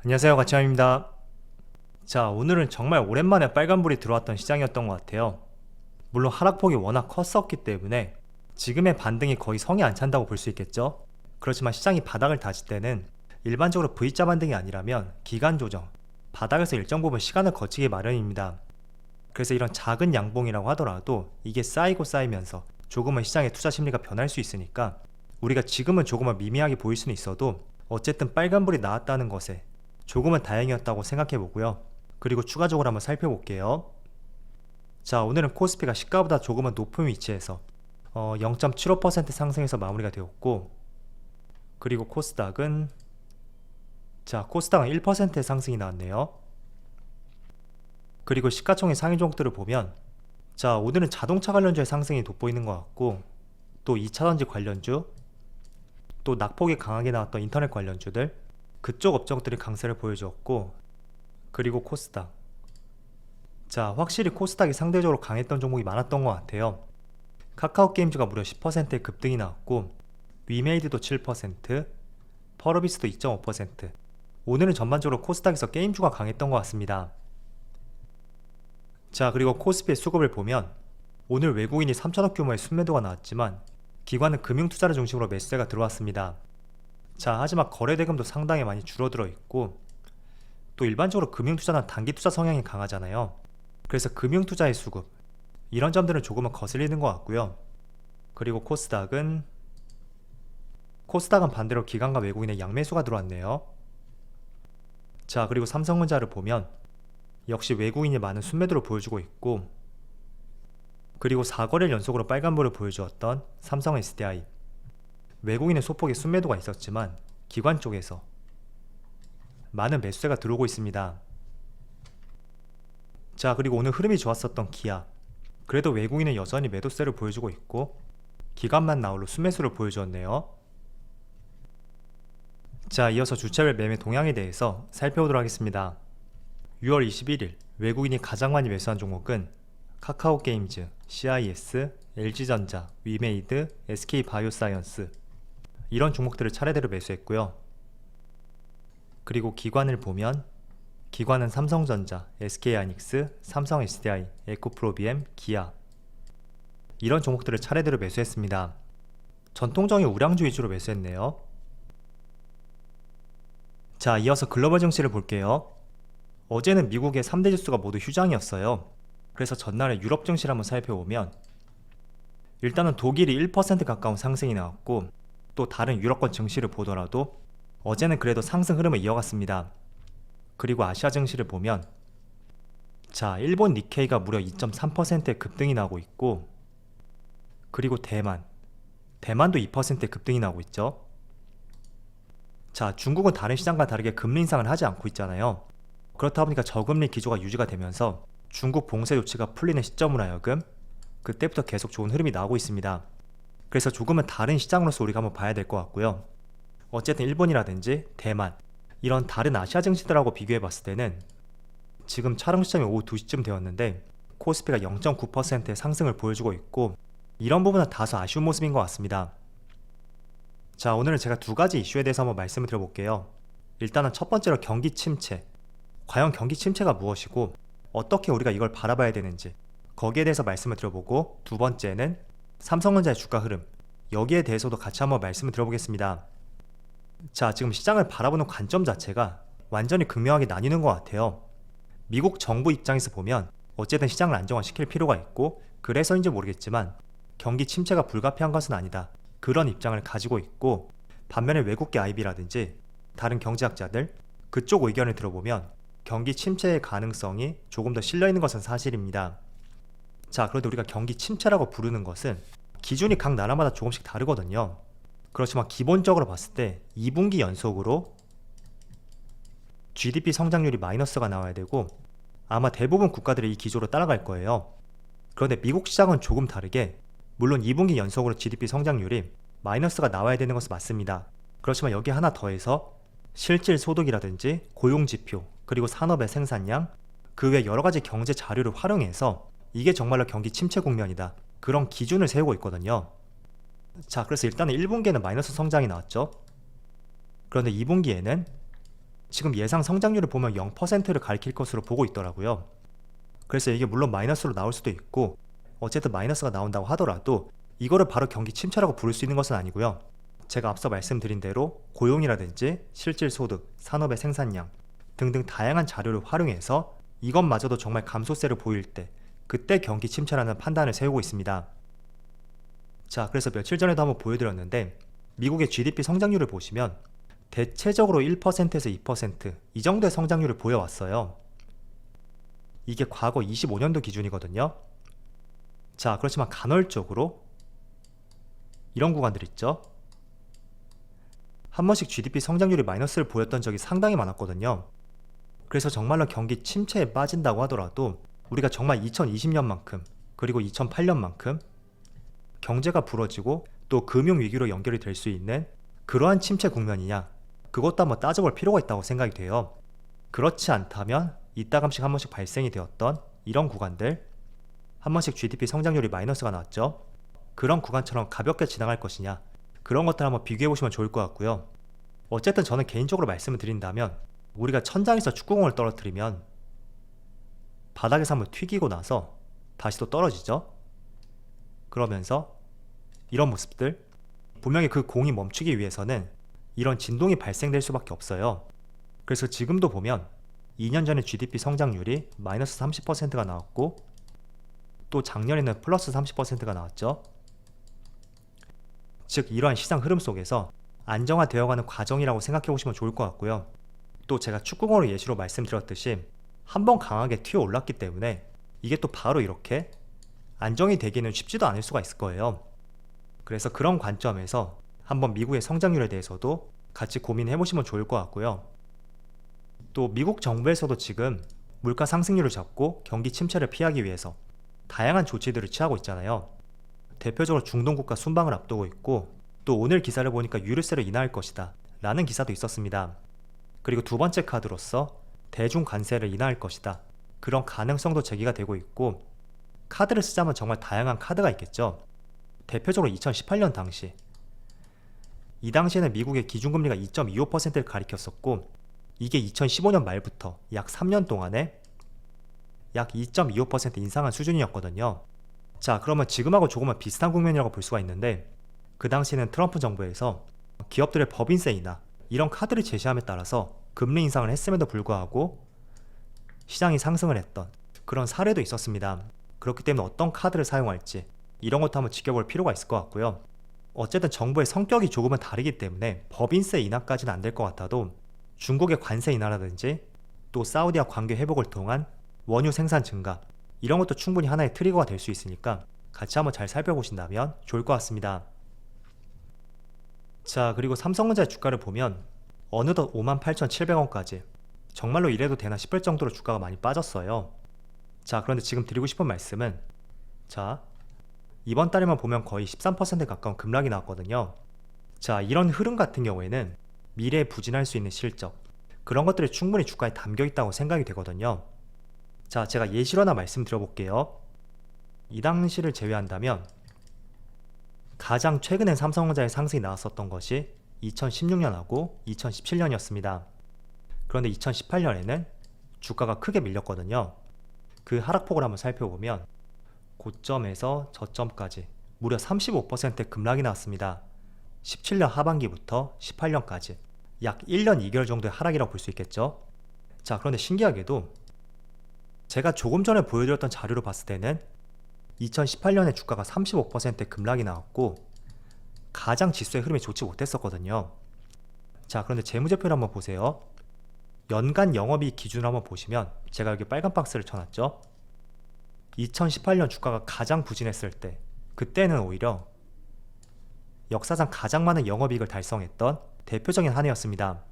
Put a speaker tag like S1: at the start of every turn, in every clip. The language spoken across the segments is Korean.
S1: 안녕하세요, 가치함입니다. 자, 오늘은 정말 오랜만에 빨간불이 들어왔던 시장이었던 것 같아요. 물론 하락폭이 워낙 컸었기 때문에 지금의 반등이 거의 성이 안 찬다고 볼 수 있겠죠. 그렇지만 시장이 바닥을 다질 때는 일반적으로 V자 반등이 아니라면 기간 조정, 바닥에서 일정 부분 시간을 거치기 마련입니다. 그래서 이런 작은 양봉이라고 하더라도 이게 쌓이고 쌓이면서 조금은 시장의 투자 심리가 변할 수 있으니까 우리가 지금은 조금은 미미하게 보일 수는 있어도 어쨌든 빨간불이 나왔다는 것에 조금은 다행이었다고 생각해 보고요. 그리고 추가적으로 한번 살펴볼게요. 자, 오늘은 코스피가 시가보다 조금은 높은 위치에서 0.75% 상승해서 마무리가 되었고, 그리고 코스닥은 1%의 상승이 나왔네요. 그리고 시가총액 상위 종목들을 보면 오늘은 자동차 관련주의 상승이 돋보이는 것 같고, 또 2차전지 관련주, 또 낙폭이 강하게 나왔던 인터넷 관련주들, 그쪽 업종들이 강세를 보여주었고, 그리고 코스닥, 확실히 코스닥이 상대적으로 강했던 종목이 많았던 것 같아요. 카카오게임즈가 무려 10%의 급등이 나왔고, 위메이드도 7%, 펄어비스도 2.5%. 오늘은 전반적으로 코스닥에서 게임주가 강했던 것 같습니다. 그리고 코스피의 수급을 보면 오늘 외국인이 3천억 규모의 순매도가 나왔지만 기관은 금융투자를 중심으로 매수세가 들어왔습니다. 하지만 거래대금도 상당히 많이 줄어들어 있고, 또 일반적으로 금융투자는 단기투자 성향이 강하잖아요. 그래서 금융투자의 수급, 이런 점들은 조금은 거슬리는 것 같고요. 그리고 코스닥은 반대로 기관과 외국인의 양매수가 들어왔네요. 그리고 삼성전자를 보면 역시 외국인이 많은 순매도를 보여주고 있고, 그리고 4거래일 연속으로 빨간불을 보여주었던 삼성 SDI, 외국인의 소폭의 순매도가 있었지만 기관 쪽에서 많은 매수세가 들어오고 있습니다. 그리고 오늘 흐름이 좋았었던 기아, 그래도 외국인은 여전히 매도세를 보여주고 있고 기관만 나홀로 순매수를 보여주었네요. 이어서 주체별 매매 동향에 대해서 살펴보도록 하겠습니다. 6월 21일 외국인이 가장 많이 매수한 종목은 카카오게임즈, CIS, LG전자, 위메이드, SK바이오사이언스, 이런 종목들을 차례대로 매수했고요. 그리고 기관을 보면 기관은 삼성전자, SK하이닉스, 삼성 SDI, 에코프로비엠, 기아, 이런 종목들을 차례대로 매수했습니다. 전통적인 우량주 위주로 매수했네요. 이어서 글로벌 증시를 볼게요. 어제는 미국의 3대 지수가 모두 휴장이었어요. 그래서 전날에 유럽 증시를 한번 살펴보면 일단은 독일이 1% 가까운 상승이 나왔고, 또 다른 유럽권 증시를 보더라도 어제는 그래도 상승 흐름을 이어갔습니다. 그리고 아시아 증시를 보면 일본 니케이가 무려 2.3%의 급등이 나오고 있고, 그리고 대만도 2%의 급등이 나오고 있죠. 중국은 다른 시장과 다르게 금리 인상을 하지 않고 있잖아요. 그렇다 보니까 저금리 기조가 유지가 되면서 중국 봉쇄 조치가 풀리는 시점으로 하여금 그때부터 계속 좋은 흐름이 나오고 있습니다. 그래서 조금은 다른 시장으로서 우리가 한번 봐야 될 것 같고요. 어쨌든 일본이라든지 대만, 이런 다른 아시아 증시들하고 비교해 봤을 때는 지금 촬영 시점이 오후 2시쯤 되었는데 코스피가 0.9%의 상승을 보여주고 있고, 이런 부분은 다소 아쉬운 모습인 것 같습니다. 오늘은 제가 두 가지 이슈에 대해서 한번 말씀을 드려볼게요. 일단은 첫 번째로 경기 침체, 과연 경기 침체가 무엇이고 어떻게 우리가 이걸 바라봐야 되는지, 거기에 대해서 말씀을 드려보고, 두 번째는 삼성전자의 주가 흐름, 여기에 대해서도 같이 한번 말씀을 드려보겠습니다. 지금 시장을 바라보는 관점 자체가 완전히 극명하게 나뉘는 것 같아요. 미국 정부 입장에서 보면 어쨌든 시장을 안정화시킬 필요가 있고, 그래서인지 모르겠지만 경기 침체가 불가피한 것은 아니다, 그런 입장을 가지고 있고, 반면에 외국계 IB라든지 다른 경제학자들, 그쪽 의견을 들어보면 경기 침체의 가능성이 조금 더 실려있는 것은 사실입니다. 그런데 우리가 경기 침체라고 부르는 것은 기준이 각 나라마다 조금씩 다르거든요. 그렇지만 기본적으로 봤을 때 2분기 연속으로 GDP 성장률이 마이너스가 나와야 되고, 아마 대부분 국가들이 이 기조로 따라갈 거예요. 그런데 미국 시장은 조금 다르게, 물론 2분기 연속으로 GDP 성장률이 마이너스가 나와야 되는 것은 맞습니다. 그렇지만 여기 하나 더해서 실질 소득이라든지 고용지표, 그리고 산업의 생산량, 그 외 여러가지 경제 자료를 활용해서 이게 정말로 경기 침체 국면이다, 그런 기준을 세우고 있거든요. 그래서 일단은 1분기에는 마이너스 성장이 나왔죠. 그런데 2분기에는 지금 예상 성장률을 보면 0%를 가리킬 것으로 보고 있더라고요. 그래서 이게 물론 마이너스로 나올 수도 있고, 어쨌든 마이너스가 나온다고 하더라도 이거를 바로 경기 침체라고 부를 수 있는 것은 아니고요. 제가 앞서 말씀드린 대로 고용이라든지 실질소득, 산업의 생산량 등등 다양한 자료를 활용해서 이것마저도 정말 감소세를 보일 때, 그때 경기 침체라는 판단을 세우고 있습니다. 자, 그래서 며칠 전에도 한번 보여드렸는데 미국의 GDP 성장률을 보시면 대체적으로 1%에서 2% 이 정도의 성장률을 보여왔어요. 이게 과거 25년도 기준이거든요. 자, 그렇지만 간헐적으로 이런 구간들 있죠. 한 번씩 GDP 성장률이 마이너스를 보였던 적이 상당히 많았거든요. 그래서 정말로 경기 침체에 빠진다고 하더라도 우리가 정말 2020년만큼 그리고 2008년만큼 경제가 부러지고 또 금융위기로 연결이 될 수 있는 그러한 침체 국면이냐, 그것도 한번 따져볼 필요가 있다고 생각이 돼요. 그렇지 않다면 이따금씩 한 번씩 발생이 되었던 이런 구간들, 한 번씩 GDP 성장률이 마이너스가 나왔죠. 그런 구간처럼 가볍게 지나갈 것이냐, 그런 것들 한번 비교해보시면 좋을 것 같고요. 어쨌든 저는 개인적으로 말씀을 드린다면 우리가 천장에서 축구공을 떨어뜨리면 바닥에서 한번 튀기고 나서 다시 또 떨어지죠. 그러면서 이런 모습들, 분명히 그 공이 멈추기 위해서는 이런 진동이 발생될 수밖에 없어요. 그래서 지금도 보면 2년 전에 GDP 성장률이 마이너스 30%가 나왔고 또 작년에는 플러스 30%가 나왔죠. 즉 이러한 시장 흐름 속에서 안정화되어가는 과정이라고 생각해 보시면 좋을 것 같고요. 또 제가 축구공으로 예시로 말씀드렸듯이 한번 강하게 튀어 올랐기 때문에 이게 또 바로 이렇게 안정이 되기는 쉽지도 않을 수가 있을 거예요. 그래서 그런 관점에서 한번 미국의 성장률에 대해서도 같이 고민해 보시면 좋을 것 같고요. 또 미국 정부에서도 지금 물가 상승률을 잡고 경기 침체를 피하기 위해서 다양한 조치들을 취하고 있잖아요. 대표적으로 중동 국가 순방을 앞두고 있고 또 오늘 기사를 보니까 유류세를 인하할 것이다 라는 기사도 있었습니다. 그리고 두 번째 카드로서 대중 관세를 인하할 것이다, 그런 가능성도 제기가 되고 있고, 카드를 쓰자면 정말 다양한 카드가 있겠죠. 대표적으로 2018년 당시, 이 당시에는 미국의 기준금리가 2.25%를 가리켰었고 이게 2015년 말부터 약 3년 동안에 약 2.25% 인상한 수준이었거든요. 자, 그러면 지금하고 조금은 비슷한 국면이라고 볼 수가 있는데, 그 당시에는 트럼프 정부에서 기업들의 법인세 인하 이런 카드를 제시함에 따라서 금리 인상을 했음에도 불구하고 시장이 상승을 했던 그런 사례도 있었습니다. 그렇기 때문에 어떤 카드를 사용할지 이런 것도 한번 지켜볼 필요가 있을 것 같고요. 어쨌든 정부의 성격이 조금은 다르기 때문에 법인세 인하까지는 안 될 것 같아도 중국의 관세 인하라든지 또 사우디와 관계 회복을 통한 원유 생산 증가, 이런 것도 충분히 하나의 트리거가 될 수 있으니까 같이 한번 잘 살펴보신다면 좋을 것 같습니다. 자, 그리고 삼성전자의 주가를 보면 어느덧 58,700원까지 정말로 이래도 되나 싶을 정도로 주가가 많이 빠졌어요. 자, 그런데 지금 드리고 싶은 말씀은, 자, 이번 달에만 보면 거의 13%에 가까운 급락이 나왔거든요. 자, 이런 흐름 같은 경우에는 미래에 부진할 수 있는 실적, 그런 것들이 충분히 주가에 담겨 있다고 생각이 되거든요. 자, 제가 예시로 하나 말씀드려볼게요. 이 당시를 제외한다면 가장 최근에 삼성전자의 상승이 나왔었던 것이 2016년하고 2017년이었습니다. 그런데 2018년에는 주가가 크게 밀렸거든요. 그 하락폭을 한번 살펴보면 고점에서 저점까지 무려 35%의 급락이 나왔습니다. 17년 하반기부터 18년까지 약 1년 2개월 정도의 하락이라고 볼 수 있겠죠. 자, 그런데 신기하게도 제가 조금 전에 보여드렸던 자료로 봤을 때는 2018년에 주가가 35%의 급락이 나왔고 가장 지수의 흐름이 좋지 못했었거든요. 자, 그런데 재무제표를 한번 보세요. 연간 영업이익 기준으로 한번 보시면 제가 여기 빨간 박스를 쳐놨죠. 2018년 주가가 가장 부진했을 때, 그때는 오히려 역사상 가장 많은 영업이익을 달성했던 대표적인 한 해였습니다.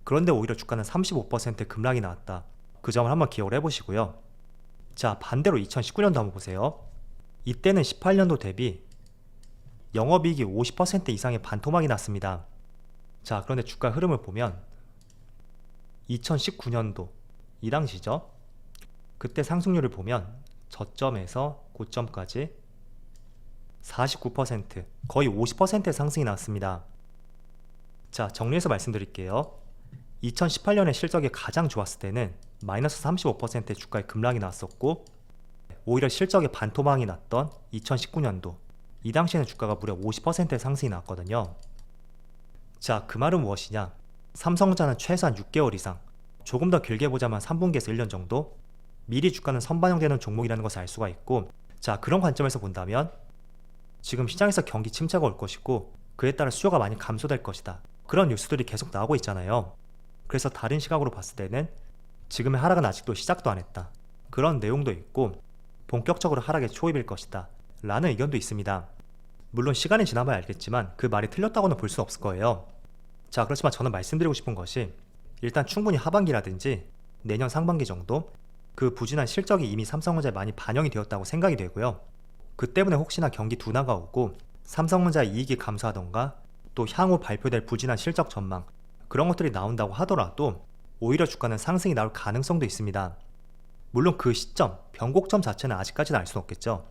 S1: 그런데 오히려 주가는 35%의 급락이 나왔다, 그 점을 한번 기억을 해보시고요. 자, 반대로 2019년도 한번 보세요. 이때는 18년도 대비 영업이익이 50% 이상의 반토막이 났습니다. 자, 그런데 주가 흐름을 보면 2019년도 이 당시죠. 그때 상승률을 보면 저점에서 고점까지 49%, 거의 50%의 상승이 나왔습니다. 자, 정리해서 말씀드릴게요. 2018년에 실적이 가장 좋았을 때는 마이너스 35%의 주가의 급락이 나왔었고, 오히려 실적의 반토막이 났던 2019년도, 이 당시에는 주가가 무려 50%의 상승이 나왔거든요. 자, 그 말은 무엇이냐? 삼성전자는 최소한 6개월 이상, 조금 더 길게 보자면 3분기에서 1년 정도 미리 주가는 선반영되는 종목이라는 것을 알 수가 있고, 자, 그런 관점에서 본다면 지금 시장에서 경기 침체가 올 것이고 그에 따라 수요가 많이 감소될 것이다, 그런 뉴스들이 계속 나오고 있잖아요. 그래서 다른 시각으로 봤을 때는 지금의 하락은 아직도 시작도 안 했다, 그런 내용도 있고 본격적으로 하락에 초입일 것이다 라는 의견도 있습니다. 물론 시간이 지나봐야 알겠지만 그 말이 틀렸다고는 볼 수 없을 거예요. 자, 그렇지만 저는 말씀드리고 싶은 것이, 일단 충분히 하반기라든지 내년 상반기 정도 그 부진한 실적이 이미 삼성전자에 많이 반영이 되었다고 생각이 되고요. 그 때문에 혹시나 경기 둔화가 오고 삼성전자의 이익이 감소하던가 또 향후 발표될 부진한 실적 전망, 그런 것들이 나온다고 하더라도 오히려 주가는 상승이 나올 가능성도 있습니다. 물론 그 시점, 변곡점 자체는 아직까지는 알 수는 없겠죠.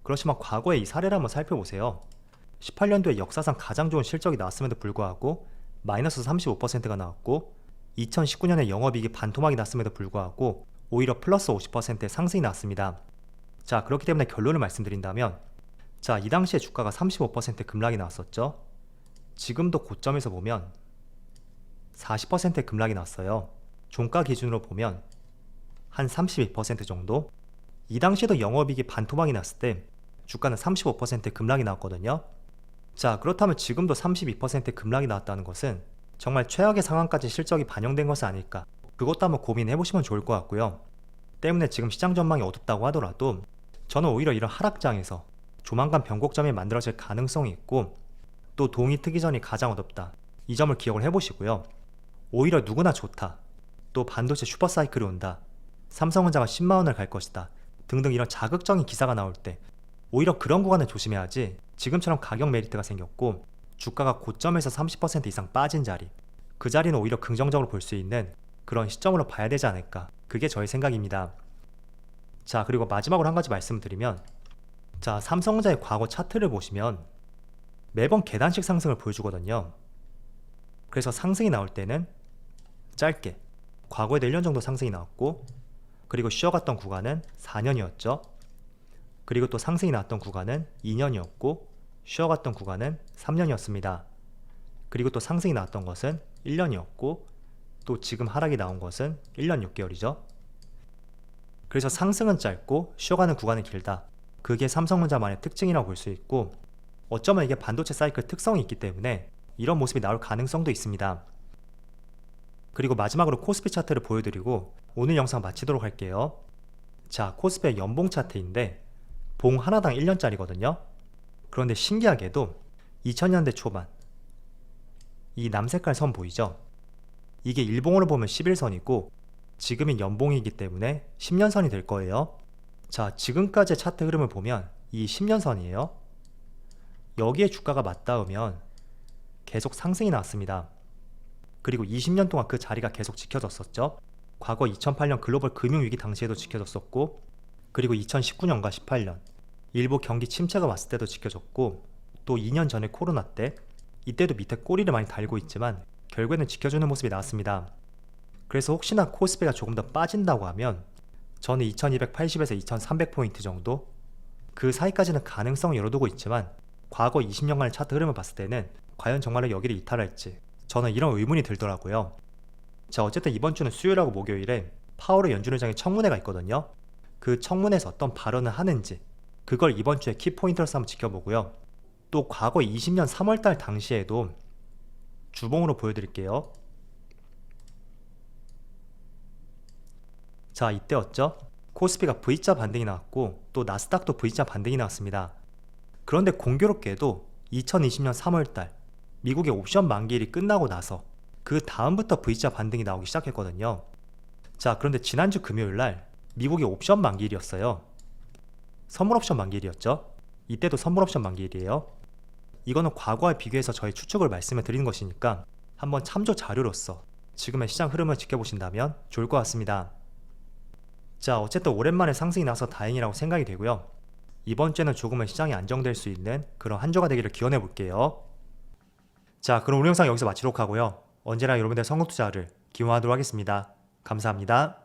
S1: 그렇지만 과거의 이 사례를 한번 살펴보세요. 18년도에 역사상 가장 좋은 실적이 나왔음에도 불구하고 마이너스 35%가 나왔고, 2019년에 영업이익이 반토막이 났음에도 불구하고 오히려 플러스 50%의 상승이 나왔습니다. 자, 그렇기 때문에 결론을 말씀드린다면, 자, 이 당시에 주가가 35% 급락이 나왔었죠. 지금도 고점에서 보면 40%의 급락이 났어요. 종가 기준으로 보면 한 32% 정도. 이 당시에도 영업이익이 반토막이 났을 때 주가는 35%의 급락이 나왔거든요. 자, 그렇다면 지금도 32%의 급락이 나왔다는 것은 정말 최악의 상황까지 실적이 반영된 것은 아닐까, 그것도 한번 고민해 보시면 좋을 것 같고요. 때문에 지금 시장 전망이 어둡다고 하더라도 저는 오히려 이런 하락장에서 조만간 변곡점이 만들어질 가능성이 있고, 또 동이 트기 전이 가장 어둡다, 이 점을 기억을 해보시고요. 오히려 누구나 좋다, 또 반도체 슈퍼사이클이 온다, 삼성전자가 10만원을 갈 것이다 등등 이런 자극적인 기사가 나올 때 오히려 그런 구간을 조심해야지, 지금처럼 가격 메리트가 생겼고 주가가 고점에서 30% 이상 빠진 자리, 그 자리는 오히려 긍정적으로 볼 수 있는 그런 시점으로 봐야 되지 않을까, 그게 저의 생각입니다. 자, 그리고 마지막으로 한 가지 말씀을 드리면, 자, 삼성전자의 과거 차트를 보시면 매번 계단식 상승을 보여주거든요. 그래서 상승이 나올 때는 짧게 과거에도 1년 정도 상승이 나왔고, 그리고 쉬어갔던 구간은 4년이었죠. 그리고 또 상승이 나왔던 구간은 2년이었고 쉬어갔던 구간은 3년이었습니다. 그리고 또 상승이 나왔던 것은 1년이었고 또 지금 하락이 나온 것은 1년 6개월이죠. 그래서 상승은 짧고 쉬어가는 구간은 길다, 그게 삼성전자만의 특징이라고 볼 수 있고, 어쩌면 이게 반도체 사이클 특성이 있기 때문에 이런 모습이 나올 가능성도 있습니다. 그리고 마지막으로 코스피 차트를 보여드리고 오늘 영상 마치도록 할게요. 자, 코스피의 연봉 차트인데 봉 하나당 1년짜리거든요. 그런데 신기하게도 2000년대 초반 이 남색깔 선 보이죠? 이게 일봉으로 보면 11선이고 지금이 연봉이기 때문에 10년선이 될 거예요. 자, 지금까지의 차트 흐름을 보면 이 10년선이에요. 여기에 주가가 맞닿으면 계속 상승이 나왔습니다. 그리고 20년 동안 그 자리가 계속 지켜졌었죠. 과거 2008년 글로벌 금융위기 당시에도 지켜졌었고, 그리고 2019년과 18년 일부 경기 침체가 왔을 때도 지켜졌고, 또 2년 전에 코로나 때 이때도 밑에 꼬리를 많이 달고 있지만 결국에는 지켜주는 모습이 나왔습니다. 그래서 혹시나 코스피가 조금 더 빠진다고 하면 저는 2280에서 2300포인트 정도, 그 사이까지는 가능성을 열어두고 있지만 과거 20년간의 차트 흐름을 봤을 때는 과연 정말로 여기를 이탈할지 저는 이런 의문이 들더라고요. 자, 어쨌든 이번 주는 수요일하고 목요일에 파월의 연준 의장의 청문회가 있거든요. 그 청문회에서 어떤 발언을 하는지 그걸 이번 주에 키포인트로서 한번 지켜보고요. 또 과거 20년 3월달 당시에도 주봉으로 보여드릴게요. 자, 이때였죠. 코스피가 V자 반등이 나왔고 또 나스닥도 V자 반등이 나왔습니다. 그런데 공교롭게도 2020년 3월달 미국의 옵션 만기일이 끝나고 나서 그 다음부터 V자 반등이 나오기 시작했거든요. 자, 그런데 지난주 금요일날 미국의 옵션 만기일이었어요. 선물 옵션 만기일이었죠. 이때도 선물 옵션 만기일이에요. 이거는 과거와 비교해서 저의 추측을 말씀을 드리는 것이니까 한번 참조 자료로서 지금의 시장 흐름을 지켜보신다면 좋을 것 같습니다. 자, 어쨌든 오랜만에 상승이 나서 다행이라고 생각이 되고요. 이번 주에는 조금은 시장이 안정될 수 있는 그런 한 주가 되기를 기원해 볼게요. 자, 그럼 오늘 영상 여기서 마치도록 하고요. 언제나 여러분들의 성공 투자를 기원하도록 하겠습니다. 감사합니다.